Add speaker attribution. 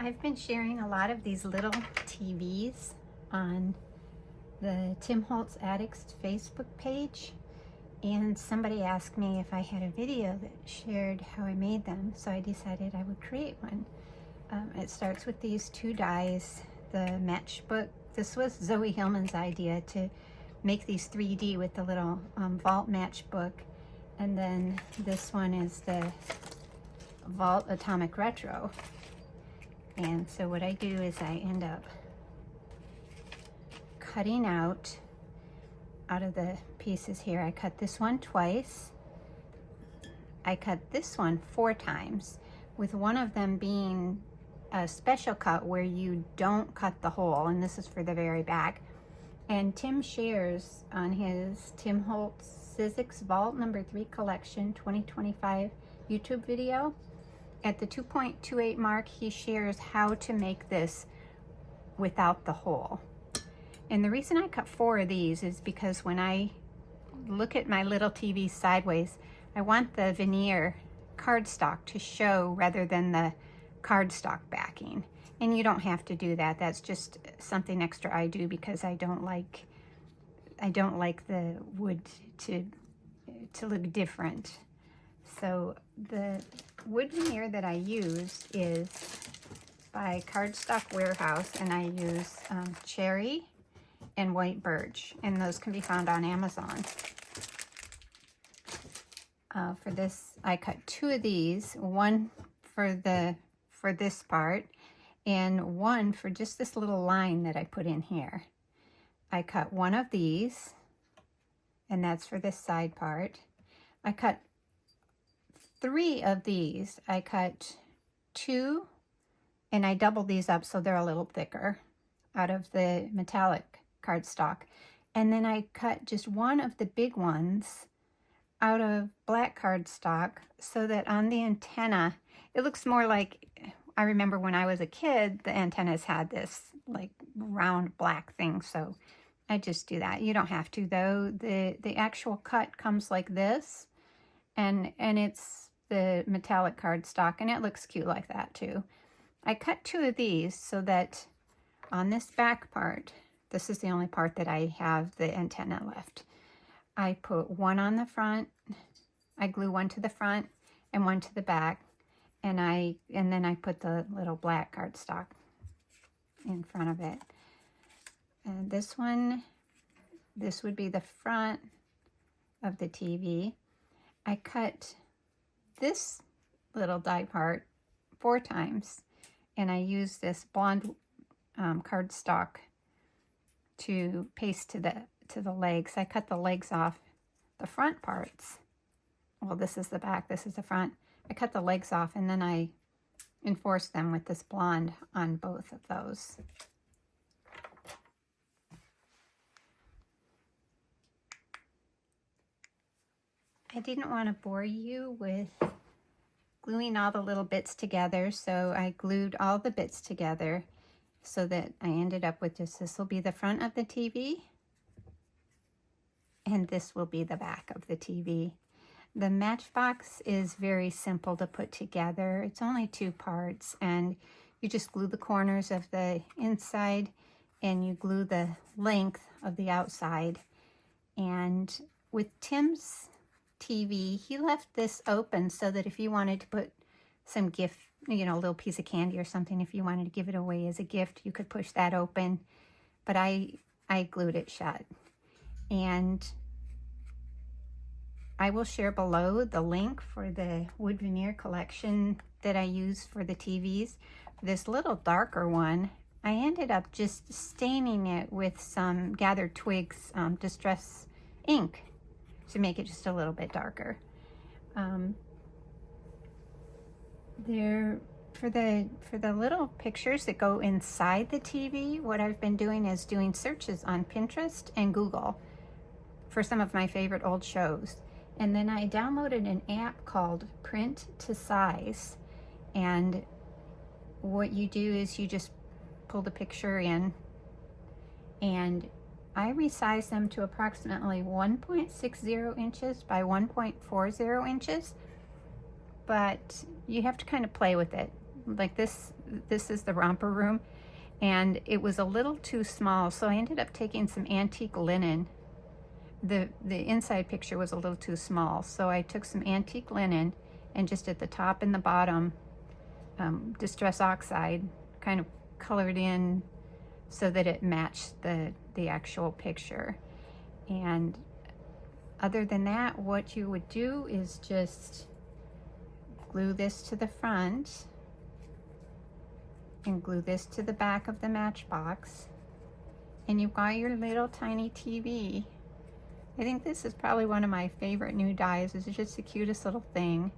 Speaker 1: I've been sharing a lot of these little TVs on the Tim Holtz Addicts Facebook page, and somebody asked me if I had a video that shared how I made them, so I decided I would create one. It starts with these two dies, the Matchbox. This was Zoe Hillman's idea to make these 3D with the little Vault Matchbook, and then this one is the Vault Atomic Retro. And so what I do is I end up cutting out of the pieces here. I cut this one twice. I cut this one 4 times, with one of them being a special cut where you don't cut the hole, and this is for the very back. And Tim shares on his Tim Holtz Sizzix Vault number 3 collection 2025 YouTube video. At the 2.28 mark, he shares how to make this without the hole. And the reason I cut 4 of these is because when I look at my little TV sideways, I want the veneer cardstock to show rather than the cardstock backing. And you don't have to do that. That's just something extra I do because I don't like the wood to look different. So the wood veneer that I use is by Cardstock Warehouse, and I use cherry and white birch, and those can be found on Amazon. For this, I cut 2 of these, one for this part, and one for just this little line that I put in here. I cut 1 of these, and that's for this side part. I cut 3 of these. I cut 2, and I doubled these up so they're a little thicker out of the metallic cardstock. And then I cut just 1 of the big ones out of black cardstock so that on the antenna, it looks more like, I remember when I was a kid, the antennas had this like round black thing, so I just do that. You don't have to though. The actual cut comes like this, and it's the metallic cardstock, and it looks cute like that too. I cut 2 of these so that on this back part, this is the only part that I have the antenna left. I put 1 on the front, I glue 1 to the front and 1 to the back, and then I put the little black cardstock in front of it. And this one, this would be the front of the TV. I cut this little die part 4 times, and I use this blonde cardstock to paste to the legs. I cut the legs off the front parts. Well, this is the back, this is the front. I cut the legs off, and then I enforce them with this blonde on both of those. I didn't want to bore you with gluing all the little bits together, so I glued all the bits together so that I ended up with just, this will be the front of the TV, and this will be the back of the TV. The Matchbox is very simple to put together. It's only 2 parts, and you just glue the corners of the inside and you glue the length of the outside. And with Tim's TV, he left this open so that if you wanted to put some gift, you know, a little piece of candy or something, if you wanted to give it away as a gift, you could push that open. But I glued it shut. And I will share below the link for the wood veneer collection that I use for the TVs. This little darker one, I ended up just staining it with some Gathered Twigs Distress ink to make it just a little bit darker. For the little pictures that go inside the TV, what I've been doing is doing searches on Pinterest and Google for some of my favorite old shows. And then I downloaded an app called Print to Size. And what you do is you just pull the picture in, and I resize them to approximately 1.60 inches by 1.40 inches. But you have to kind of play with it. like this is the romper room, and it was a little too small, so I ended up taking some antique linen. The inside picture was a little too small, so I took some antique linen and just at the top and the bottom, Distress Oxide, kind of colored in so that it matched the actual picture. And other than that, what you would do is just glue this to the front and glue this to the back of the Matchbox, and you've got your little tiny TV. I think this is probably one of my favorite new dies. It's just the cutest little thing.